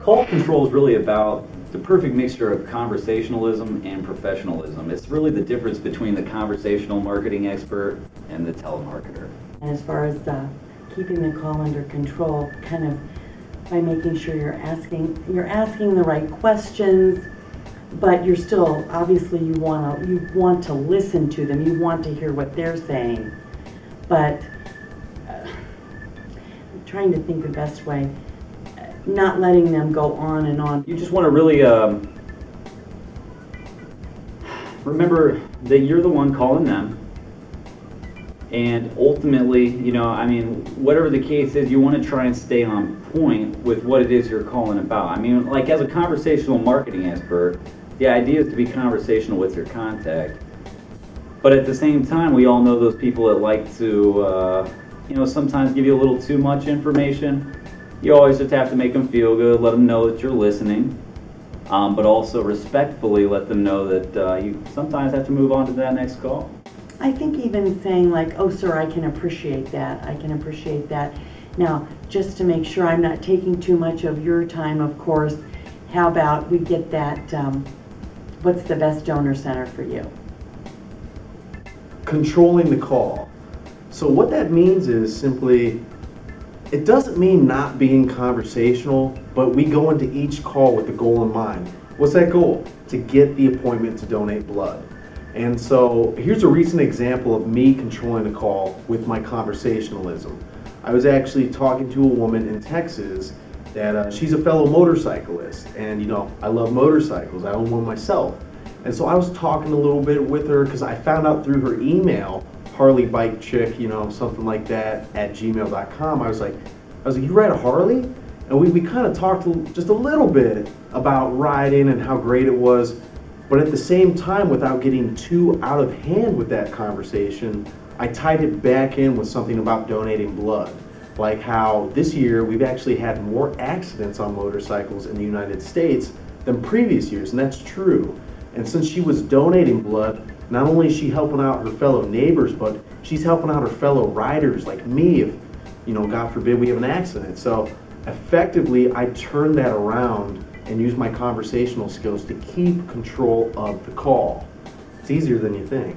Call control is really about the perfect mixture of conversationalism and professionalism. It's really the difference between the conversational marketing expert and the telemarketer. And as far as keeping the call under control, kind of by making sure you're asking the right questions, but you're still, obviously you want to listen to them, you want to hear what they're saying, but I'm trying to think the best way, not letting them go on and on. You just want to really remember that you're the one calling them, and ultimately, whatever the case is, you want to try and stay on point with what it is you're calling about. Like as a conversational marketing expert, the idea is to be conversational with your contact. But at the same time, we all know those people that like to, sometimes give you a little too much information. You always just have to make them feel good, let them know that you're listening, but also respectfully let them know that you sometimes have to move on to that next call. I think even saying like, oh sir, I can appreciate that, Now, just to make sure I'm not taking too much of your time, of course, how about we get that, what's the best donor center for you? Controlling the call. So what that means is simply, it doesn't mean not being conversational, but we go into each call with the goal in mind. What's that goal? To get the appointment to donate blood. And so here's a recent example of me controlling the call with my conversationalism. I was actually talking to a woman in Texas that she's a fellow motorcyclist, and I love motorcycles, I own one myself. And so I was talking a little bit with her because I found out through her email, Harley Bike Chick, something like that, @gmail.com. I was like, you ride a Harley? And we kind of talked just a little bit about riding and how great it was, but at the same time, without getting too out of hand with that conversation, I tied it back in with something about donating blood. Like how this year we've actually had more accidents on motorcycles in the United States than previous years, and that's true. And since she was donating blood, not only is she helping out her fellow neighbors, but she's helping out her fellow riders like me if, God forbid, we have an accident. So effectively, I turned that around and used my conversational skills to keep control of the call. It's easier than you think.